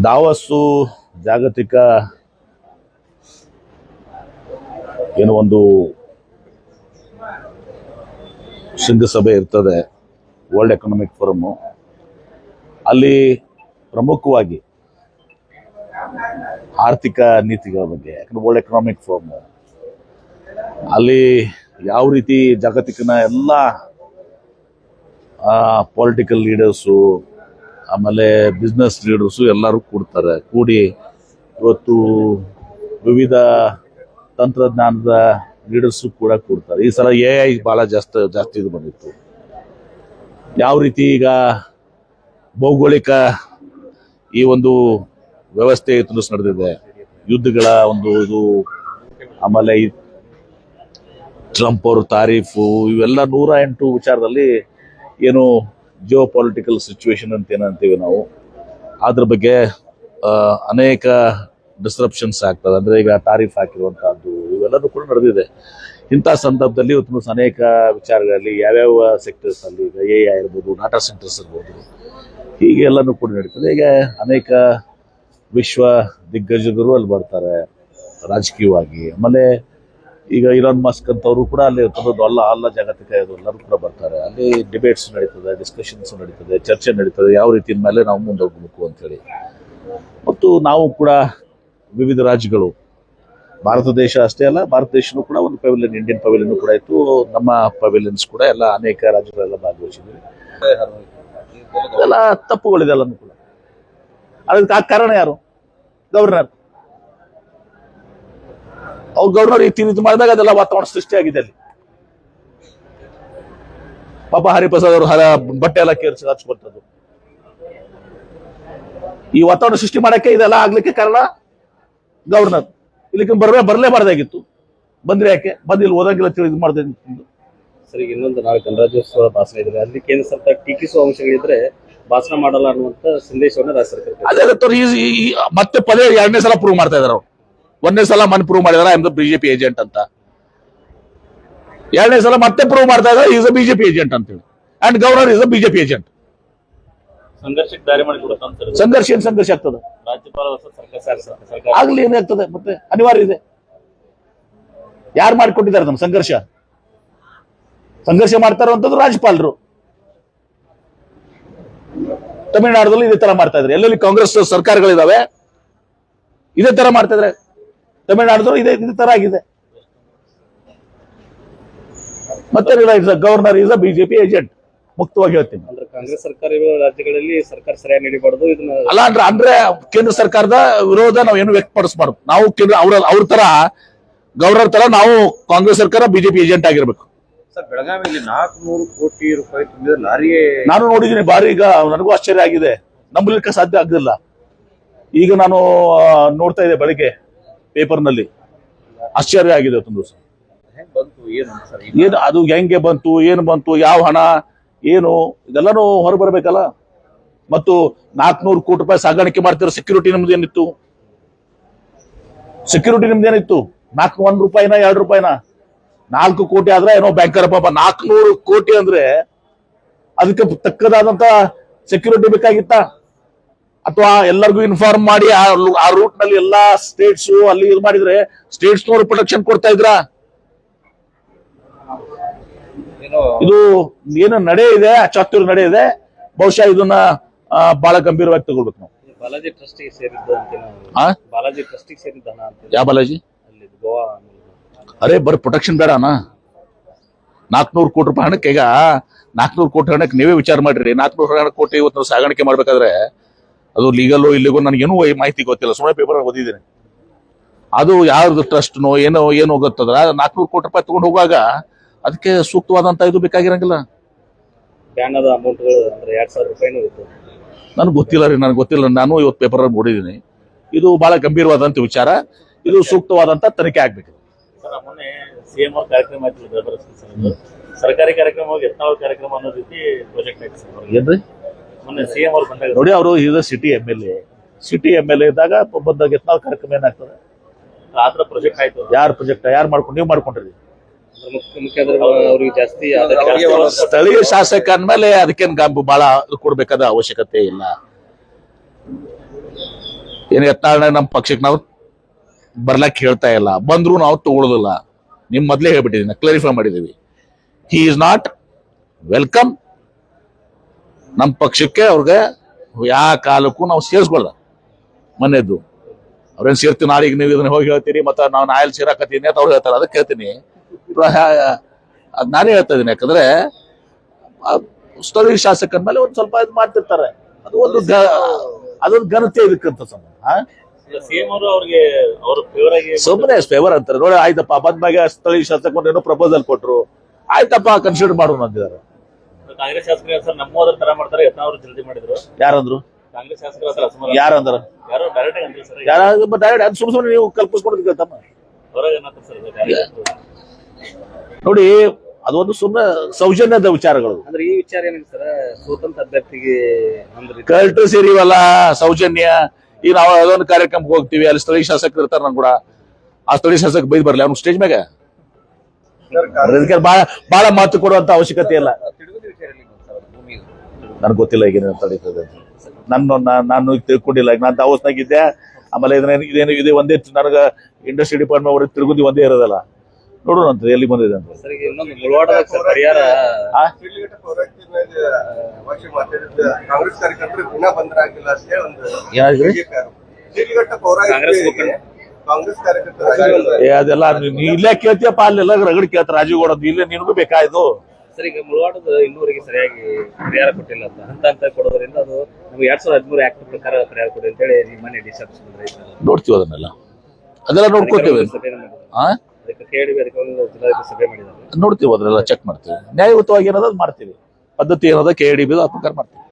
ದಾವಸ್ಸು ಜಾಗತಿಕ ಏನು ಒಂದು ಶೃಂಗಸಭೆ ಇರ್ತದೆ, ವರ್ಲ್ಡ್ ಎಕನಾಮಿಕ್ ಫೋರಮ್. ಅಲ್ಲಿ ಪ್ರಮುಖವಾಗಿ ಆರ್ಥಿಕ ನೀತಿಗಳ ಬಗ್ಗೆ, ಯಾಕಂದ್ರೆ ವರ್ಲ್ಡ್ ಎಕನಾಮಿಕ್ ಫೋರಮ್ ಅಲ್ಲಿ ಯಾವ ರೀತಿ ಜಾಗತಿಕನ ಎಲ್ಲ ಪೊಲಿಟಿಕಲ್ ಲೀಡರ್ಸು ಆಮೇಲೆ ಬಿಸ್ನೆಸ್ ಲೀಡರ್ಸು ಎಲ್ಲರೂ ಕೂಡಿ ಇವತ್ತು ವಿವಿಧ ತಂತ್ರಜ್ಞಾನದ ಲೀಡರ್ಸು ಕೂಡ ಕೂಡ್ತಾರೆ. ಈ ಸಲ AI ಭಾಳ ಜಾಸ್ತಿ ಇದು ಬಂದಿತ್ತು. ಯಾವ ರೀತಿ ಈಗ ಭೌಗೋಳಿಕ ಈ ಒಂದು ವ್ಯವಸ್ಥೆ ನಡೆದಿದೆ, ಯುದ್ಧಗಳ ಒಂದು ಇದು, ಆಮೇಲೆ ಟ್ರಂಪ್ ಅವರು ತಾರೀಫು, ಇವೆಲ್ಲ 108 ವಿಚಾರದಲ್ಲಿ ಏನು ಜಿಯೋ ಪೊಲಿಟಿಕಲ್ ಸಿಚುವೇಶನ್ ಅಂತ ಏನಂತೀವಿ ನಾವು, ಅದ್ರ ಬಗ್ಗೆ ಅನೇಕ ಡಿಸ್ರಪ್ಷನ್ಸ್ ಆಗ್ತದೆ. ಅಂದ್ರೆ ಈಗ ತಾರೀಫ್ ಹಾಕಿರುವಂತಹದ್ದು ಇವೆಲ್ಲನೂ ಕೂಡ ನಡೆದಿದೆ. ಇಂಥ ಸಂದರ್ಭದಲ್ಲಿ ಇವತ್ತು ಅನೇಕ ವಿಚಾರಗಳಲ್ಲಿ ಯಾವ್ಯಾವ ಸೆಕ್ಟರ್ಸ್ ಅಲ್ಲಿ ಈಗ AI ಇರ್ಬೋದು, ಡಾಟಾ ಸೆಂಟರ್ಸ್ ಇರ್ಬೋದು, ಹೀಗೆ ಎಲ್ಲನೂ ಕೂಡ ನಡೀತದೆ. ಈಗ ಅನೇಕ ವಿಶ್ವ ದಿಗ್ಗಜರು ಅಲ್ಲಿ ಬರ್ತಾರೆ ರಾಜಕೀಯವಾಗಿ. ಆಮೇಲೆ ಈಗ ಇಲಾನ್ ಮಸ್ಕ್ ಅಂತವರು ಕೂಡ ಅಲ್ಲಿ ಇರ್ತದ್ದು, ಅಲ್ಲ ಜಾಗತಿಕ ಇದು ಎಲ್ಲರೂ ಕೂಡ ಬರ್ತಾರೆ. ಅಲ್ಲಿ ಡಿಬೇಟ್ಸ್ ನಡೀತದೆ, ಡಿಸ್ಕಷನ್ಸ್ ನಡೀತದೆ, ಚರ್ಚೆ ನಡೀತದೆ, ಯಾವ ರೀತಿಯ ಮೇಲೆ ನಾವು ಮುಂದೋಗ್ಬೇಕು ಅಂತೇಳಿ. ಮತ್ತು ನಾವು ಕೂಡ ವಿವಿಧ ರಾಜ್ಯಗಳು, ಭಾರತ ದೇಶ ಅಷ್ಟೇ ಅಲ್ಲ, ಭಾರತ ದೇಶನೂ ಕೂಡ ಒಂದು ಪವೆಲಿಯನ್, ಇಂಡಿಯನ್ ಪವೆಲಿಯನ್ ಕೂಡ ಇತ್ತು. ನಮ್ಮ ಪವೆಲಿಯನ್ಸ್ ಕೂಡ ಎಲ್ಲ ಅನೇಕ ರಾಜ್ಯಗಳೆಲ್ಲ ಭಾಗವಹಿಸಿದ್ವಿ. ಎಲ್ಲ ತಪ್ಪುಗಳಿದೆ ಎಲ್ಲನೂ ಕೂಡ. ಅದಕ್ಕೆ ಕಾರಣ ಯಾರು? ಗವರ್ನರ್. ಅವ್ರು ಗವರ್ನರ್ ಈ ರೀತಿ ಮಾಡಿದಾಗ ಅದೆಲ್ಲ ವಾತಾವರಣ ಸೃಷ್ಟಿಯಾಗಿದೆ ಅಲ್ಲಿ. ಪಾಪ ಹರಿಪ್ರಸಾದ್ ಅವರು ಬಟ್ಟೆ ಎಲ್ಲ ಹಚ್ಕೊಳ್ತದ್ದು. ಈ ವಾತಾವರಣ ಸೃಷ್ಟಿ ಮಾಡಕ್ಕೆ ಇದೆಲ್ಲ ಆಗ್ಲಿಕ್ಕೆ ಕಾರಣ ಗವರ್ನರ್. ಇಲ್ಲಿಗೆ ಬರಲೇಬಾರ್ದಾಗಿತ್ತು. ಬಂದ್ರೆ ಯಾಕೆ ಬಂದಿಲ್ಲ, ಓದಂಗಿಲ್ಲ ಇದು ಮಾಡ್ತಾ. ಸರಿ, ಇನ್ನೊಂದು ನಾಳೆ ಗಣರಾಜ್ಯೋತ್ಸವ ಭಾಷಣ ಇದ್ರೆ ಅಲ್ಲಿ ಕೇಂದ್ರ ಸರ್ಕಾರ ಟೀಕಿಸುವ ಅಂಶಗಳಿದ್ರೆ ಭಾಷಣ ಮಾಡಲ್ಲ ಅನ್ನುವಂತ ಸಂದೇಶವನ್ನು ರಾಜ್ಯ ಸರ್ಕಾರ ಅದೇ ಮತ್ತೆ ಪದೇ 2ನೇ ಸಲ ಪ್ರೂವ್ ಮಾಡ್ತಾ ಇದಾರೆ. ಅವ್ರು 1ನೇ ಸಲ ಪ್ರೂವ್ ಮಾಡಿದಾರೆ I am the BJP agent ಅಂತ. 2ನೇ ಸಲ ಮತ್ತೆ ಪ್ರೂವ್ ಮಾಡ್ತಾ ಇದ್ದಾರೆ ಈಸ್ ಅ ಬಿಜೆಪಿ ಏಜೆಂಟ್ ಅಂತ ಹೇಳಿ. And governor is a BJP agent. ಸಂಘರ್ಷಕ್ಕೆ ದಾರಿ ಮಾಡಿಕೊಡುತ್ತೆ. ಸಂಘರ್ಷ ಏನ್ ಸಂಘರ್ಷ ಆಗ್ತದೆ? ರಾಜ್ಯಪಾಲ ಆಗ್ಲಿ ಏನಾಗ್ತದೆ, ಮತ್ತೆ ಅನಿವಾರ್ಯ ಇದೆ. ಯಾರು ಮಾಡಿಕೊಟ್ಟಿದ್ದಾರೆ ನಮ್ಮ ಸಂಘರ್ಷ? ಸಂಘರ್ಷ ಮಾಡ್ತಾ ಇರುವಂತದ್ದು ರಾಜ್ಯಪಾಲರು. ತಮಿಳುನಾಡಲ್ಲಿ ಇದೇ ತರ ಮಾಡ್ತಾ ಇದ್ರೆ, ಎಲ್ಲೆಲ್ಲಿ ಕಾಂಗ್ರೆಸ್ ಸರ್ಕಾರಗಳಿದಾವೆ ಇದೇ ತರ ಮಾಡ್ತಾ ಇದ್ರೆ. ತಮಿಳುನಾಡದವರು ಇದೇ ತರ ಆಗಿದೆ. ಮತ್ತೆ governor is a BJP agent. ಮುಕ್ತವಾಗಿ ಹೇಳ್ತೀನಿ. ಅಂದ್ರೆ ಕಾಂಗ್ರೆಸ್ ಸರ್ಕಾರ ಇರುವ ರಾಜ್ಯಗಳಲ್ಲಿ ಸರ್ಕಾರ ಸರಿಯಾಗಿ ನಡಿಬಾರ್ದು. ಇದನ್ನ ಅಲ್ಲ ಅಂದ್ರೆ ಕೇಂದ್ರ ಸರ್ಕಾರದ ವಿರೋಧ ನಾವು ಏನು ವ್ಯಕ್ತಪಡಿಸಬಾರ್ದು. ನಾವು ಅವ್ರ ತರ ಗವರ್ನರ್ ತರ ನಾವು ಕಾಂಗ್ರೆಸ್ ಸರ್ಕಾರ ಬಿಜೆಪಿ ಏಜೆಂಟ್ ಆಗಿರ್ಬೇಕು. ಸರ್, ಬೆಳಗಾವಿಯಲ್ಲಿ 400 ಕೋಟಿ ರೂಪಾಯಿ ತುಂಬಿದ ಲಾರಿಯೇ ನಾನು ನೋಡಿದ್ದೀನಿ. ಬಾರಿ ಈಗ ನನಗೂ ಆಶ್ಚರ್ಯ ಆಗಿದೆ, ನಂಬಲಿಕ್ಕೆ ಸಾಧ್ಯ ಆಗಲಿಲ್ಲ. ಈಗ ನಾನು ನೋಡ್ತಾ ಇದ್ದೆ ಬೆಳಿಗ್ಗೆ ಪೇಪರ್ನಲ್ಲಿ, ಆಶ್ಚರ್ಯ ಆಗಿದೆ. ಒಂದು ದಿವಸ ಏನು ಅದು ಹೆಂಗೆ ಬಂತು, ಏನು ಬಂತು, ಯಾವ ಹಣ ಏನು, ಇದೆಲ್ಲಾನು ಹೊರಬರ್ಬೇಕಲ್ಲ. ಮತ್ತು 400 ಕೋಟಿ ರೂಪಾಯಿ ಸಾಗಾಣಿಕೆ ಮಾಡ್ತಿರೋ ಸೆಕ್ಯೂರಿಟಿ ನಮ್ದೇನಿತ್ತು? ಸೆಕ್ಯೂರಿಟಿ ನಿಮ್ದೇನಿತ್ತು? 1 ರೂಪಾಯಿನ 2 ರೂಪಾಯಿನ? 4 ಕೋಟಿ ಆದ್ರೆ ಏನೋ ಬ್ಯಾಂಕರ್ ಪಾಪ. 400 ಕೋಟಿ ಅಂದ್ರೆ ಅದಕ್ಕೆ ತಕ್ಕದಾದಂತ ಸೆಕ್ಯೂರಿಟಿ ಬೇಕಾಗಿತ್ತ? ಅಥವಾ ಎಲ್ಲರಿಗೂ ಇನ್ಫಾರ್ಮ್ ಮಾಡಿ ಆ ರೂಟ್ ನಲ್ಲಿ ಎಲ್ಲಾ ಸ್ಟೇಟ್ಸ್ ಅಲ್ಲಿ ಇದು ಮಾಡಿದ್ರೆ ಸ್ಟೇಟ್ಸ್ನವರು ಪ್ರೊಟೆಕ್ಷನ್ ಕೊಡ್ತಾ ಇದ್ರ? ಇದು ಏನು ನಡೆ ಇದೆ, ಚಾತುರ್ ನಡೆ ಇದೆ. ಬಹುಶಃ ಇದನ್ನ ಬಹಳ ಗಂಭೀರವಾಗಿ ತಗೊಳ್ಬೇಕು ನಾವು. ಬಾಲಾಜಿ ಟ್ರಸ್ಟಿಗೆ ಸೇರಿದ್ದು ಬಾಲಾಜಿ ಟ್ರಸ್ಟಿಗೆ ಸೇರಿದ್ದ ಹಣ ಅಂತ. ಯಾವ ಬಾಲಾಜಿ? ಅಲ್ಲಿ ಗೋವಾ. ಅರೆ ಬರೀ ಪ್ರೊಟೆಕ್ಷನ್ ಬೇಡ ಅಣ್ಣ. 400 ಕೋಟಿ ರೂಪಾಯಿ ಹಣಕ್ಕೆ, ಈಗ 400 ಕೋಟಿ ಹಣಕ್ಕೆ ನೀವೇ ವಿಚಾರ ಮಾಡ್ರಿ. 400 ಕೋಟಿ ಇವತ್ತು ನಾವು ಸಾಗಾಣಿಕೆ ಮಾಡ್ಬೇಕಾದ್ರೆ ಅದು ಲೀಗಲ್ಲೋ ಇಲ್ಲಿಗೋ ನನಗೇನು ಮಾಹಿತಿ ಗೊತ್ತಿಲ್ಲ, ಸುಮ್ಮನೆ ಪೇಪರ್ ಓದಿದ್ದೀನಿ. ಅದು ಯಾವ್ದು ಟ್ರಸ್ಟ್ನೋ ಏನೋ ಗೊತ್ತದ. 400 ಕೋಟಿ ರೂಪಾಯಿ ತಗೊಂಡು ಹೋಗುವಾಗ ಅದಕ್ಕೆ ಸೂಕ್ತವಾದಂತ ಇದು ಬೇಕಾಗಿರಂಗಿಲ್ಲ. ಬ್ಯಾನದ ಅಮೌಂಟ್ ಅಂದ್ರೆ 2000 ರೂಪಾಯಿನೂ ಇತ್ತು. ನನಗೆ ಗೊತ್ತಿಲ್ಲ. ನಾನು ಇವತ್ತು ಪೇಪರ್ ನೋಡಿದ್ದೀನಿ. ಇದು ಬಹಳ ಗಂಭೀರವಾದಂತ ವಿಚಾರ. ಇದು ಸೂಕ್ತವಾದಂತ ತನಿಖೆ ಆಗ್ಬೇಕು. ಮೊನ್ನೆ ಸಿಎಂ ಅವ್ರ ಕಾರ್ಯಕ್ರಮ ಆಯ್ತು, ಸರ್ಕಾರಿ ಕಾರ್ಯಕ್ರಮ ಹೋಗಿ ಯತ್ನಾಳ್ ಕಾರ್ಯಕ್ರಮ ಅನ್ನೋ ರೀತಿ ಪ್ರಾಜೆಕ್ಟ್ ಆಯ್ತು. ಏನ್ರಿ ಮೊನ್ನೆ ಸಿಎಂ ಅವ್ರು ಬಂದಾಗ ನೋಡಿ, ಅವರು ಈಗ ಸಿಟಿ MLA ಇದ್ದಾಗ ಬಂದಾಗ ಯತ್ನಾಳ್ ಕಾರ್ಯಕ್ರಮ ಏನಾಗ್ತದೆ? ಆತರ ಪ್ರಾಜೆಕ್ಟ್ ಆಯ್ತು. ಯಾರು ಪ್ರಾಜೆಕ್ಟ್ ಯಾರು ನೀವು ಮಾಡ್ಕೊಂಡ್ರಿ? ಅವ್ರಿಗೆ ಜಾಸ್ತಿ ಸ್ಥಳೀಯ ಶಾಸಕ ಅಂದ್ಮೇಲೆ ಅದಕ್ಕೇನು ಬಹಳ ಕೊಡ್ಬೇಕಾದ ಅವಶ್ಯಕತೆ ಇಲ್ಲ. ಏನು ಯತ್ನಾಳ್ ನಮ್ಮ ಪಕ್ಷಕ್ಕೆ ನಾವು ಬರ್ಲಕ್ಕೆ ಹೇಳ್ತಾ ಇಲ್ಲ, ಬಂದ್ರು ನಾವು ತಗೊಳ್ಳೋದಿಲ್ಲ. ನಿಮ್ ಮೊದಲೇ ಹೇಳ್ಬಿಟ್ಟಿದ್ದೀನಿ, ಕ್ಲಾರಿಫೈ ಮಾಡಿದೀವಿ. ಹಿ ಈಸ್ ನಾಟ್ ವೆಲ್ಕಮ್ ನಮ್ಮ ಪಕ್ಷಕ್ಕೆ. ಅವ್ರಿಗೆ ಯಾವ ಕಾಲಕ್ಕೂ ನಾವು ಸೇರಿಸ್ಕೊಳ್ಳ. ಮನೆಯದ್ದು ಅವ್ರೇನು ಸೇರ್ತೀವಿ, ನಾಳೆಗೆ ನೀವು ಇದನ್ನ ಹೋಗಿ ಹೇಳ್ತೀರಿ, ಮತ್ತೆ ನಾವು ನಾಯಲ್ಲಿ ಸೇರಾಕತ್ತೀನಿ ಅಂತ ಅವ್ರು ಹೇಳ್ತಾರೆ. ಅದಕ್ಕೆ ಹೇಳ್ತೀನಿ, ಅದ್ ನಾನೇ ಹೇಳ್ತಾ ಇದೀನಿ. ಯಾಕಂದ್ರೆ ಸ್ಥಳೀಯ ಶಾಸಕರ ಮೇಲೆ ಒಂದ್ ಸ್ವಲ್ಪ ಇದು ಮಾಡ್ತಿರ್ತಾರೆ. ಅದು ಅದೊಂದು ಘನತೆ ಇದಕ್ಕಂತ ಸಂಬಂಧ. ಸಿಎಂ ಅವರು ಅವ್ರಿಗೆ ಅವ್ರ ಫೇವರ್ ಆಗಿ ಸುಮ್ಮನೆ ಫೇವರ್ ಅಂತಾರೆ ನೋಡಿ. ಆಯ್ತಪ್ಪ, ಬಂದಾಗ ಸ್ಥಳೀಯ ಶಾಸಕರು ಏನೋ ಪ್ರಪೋಸಲ್ ಕೊಟ್ರು, ಆಯ್ತಪ್ಪ ಕನ್ಸಿಡರ್ ಮಾಡೋಣ ಅಂತಿದ್ದಾರೆ. ಕಾಂಗ್ರೆಸ್ ಶಾಸಕರು ಸರ್ ನಮ್ಮೋದ್ರ ತರ ಮಾಡ್ತಾರೆ, ಯತ್ನ ಅವರು ಜಲ್ದಿ ಮಾಡಿದ್ರು. ಯಾರಂದ್ರು? ಕಾಂಗ್ರೆಸ್ ಶಾಸಕರ ಹತ್ರ ಅಸಮಾಧಾನ. ಯಾರಂದ್ರ? ಯಾರೋ ಡೈರೆಕ್ಟ್ ಆಗಿ ಅಂದ್ರು ಸರ್. ಯಾರು ಡೈರೆಕ್ಟ್ ಅದು ಸುಮ್ಮನೆ ನೀವು ಕಲ್ಪಿಸ್ಕೊಡೋದಕ್ಕೆ ತಮ್ಮ ಹೊರಗೆ ಏನಂತ ಸರ್ ನೋಡಿ. ಅದೊಂದು ಸುಮ್ಮನೆ ಸೌಜನ್ಯದ ವಿಚಾರಗಳು. ಅಂದ್ರೆ ಈ ವಿಚಾರ ಏನಿದೆ ಸರ್, ಸ್ವತಂತ್ರ ಅಭ್ಯರ್ಥಿಗೆ ಅಂದ್ರೆ ಕರೆಕ್ಟ್ ಸೇರಿವಲ್ಲ ಸೌಜನ್ಯ. ಈಗ ನಾವು ಅದೊಂದು ಕಾರ್ಯಕ್ರಮಕ್ಕೆ ಹೋಗ್ತೀವಿ, ಅಲ್ಲಿ ಸ್ಥಳೀಯ ಶಾಸಕರು ಇರ್ತಾರೆ. ನನ್ ಕೂಡ ಆ ಸ್ಥಳೀಯ ಶಾಸಕ ಬೈದ್ ಬರ್ಲಿ ಅವ್ನು ಸ್ಟೇಜ್ ಮ್ಯಾಗ. ಅದಕ್ಕೆ ಬಹಳ ಮಾತು ಕೊಡುವಂತ ಅವಶ್ಯಕತೆ ಇಲ್ಲ. ನನ್ಗೆ ಗೊತ್ತಿಲ್ಲ ಈಗ ಏನೇನು ತಡೀತದೆ. ನಾನು ತಿಳ್ಕೊಂಡಿಲ್ಲ. ಈಗ ನಾನು ದಾವೋಸ್ನಾಗಿದ್ದೆ. ಆಮೇಲೆ ಇದೇನು ಇದೆ ಒಂದೇ, ನನಗೆ ಇಂಡಸ್ಟ್ರಿ ಡಿಪಾರ್ಟ್ಮೆಂಟ್ ಅವ್ರಿಗೆ ತಿರುಗುದಿ ಒಂದೇ ಇರೋದಲ್ಲ. ನೋಡೋಣ ಅಂತ ಎಲ್ಲಿ ಬಂದಿದೆ ಅಂತ. ಸರ್ ಈಗ ಇನ್ನೊಂದು ಮುಳವಾಡದಾಗ ಸರ್ ಪರಿಹಾರ ಕಾಂಗ್ರೆಸ್ ಕಾರ್ಯಕರ್ತರು ದಿನ ಬಂದರಾಗಿಲ್ಲ ಅಂತ ಹೇಳಿ ಒಂದು ಏನಾದ್ರಿ ಕಾಂಗ್ರೆಸ್ ಮುಖಂಡ ಕಾಂಗ್ರೆಸ್ ಕಾರ್ಯಕರ್ತರು ಅದೆಲ್ಲ ನೀ ಇಲ್ಲೇ ಕೇಳ್ತೀಯಪ್ಪ, ಅಲ್ಲೆಲ್ಲ ರಗಡ್ ಕೇಳ್ತಾರೆ. ರಾಜೀವ್ ಗೌಡ ಇಲ್ಲೇ ನಿನಗೂ ಬೇಕಾಯ್ತು. ಸರ್ ಈಗ ಮುಳವಾಡದ ಇನ್ನೂವರೆಗೆ ಸರಿಯಾಗಿ ಪರಿಹಾರ ಕೊಟ್ಟಿಲ್ಲ ಅಂತ ಹಂತ ಕೊಡೋದ್ರಿಂದ ಅದು ನಮ್ಗೆ 2013 ಆಕ್ಟ್ ಪ್ರಕಾರ ಪರಿಹಾರ ಕೊಡಿ ಅಂತ ಹೇಳಿ ಮನೆ ಡಿಸಪ್ಸ್ ನೋಡ್ತೀವಿ ಅದೆಲ್ಲ ನೋಡ್ಕೋತೀವಿ. ಅದಕ್ಕೆ ಕೇಳಿ ಅದಕ್ಕೆ ಜಿಲ್ಲಾಧಿಕಾರಿ ಸಭೆ ಮಾಡಿದ್ದಾರೆ. ನೋಡ್ತೀವಿ, ಅದನ್ನೆಲ್ಲ ಚೆಕ್ ಮಾಡ್ತೀವಿ. ನ್ಯಾಯಯುತವಾಗಿ ಏನದ ಮಾಡ್ತೀವಿ. ಪದ್ಧತಿ ಏನದ KDB ಆ ಪ್ರಕಾರ ಮಾಡ್ತೀವಿ.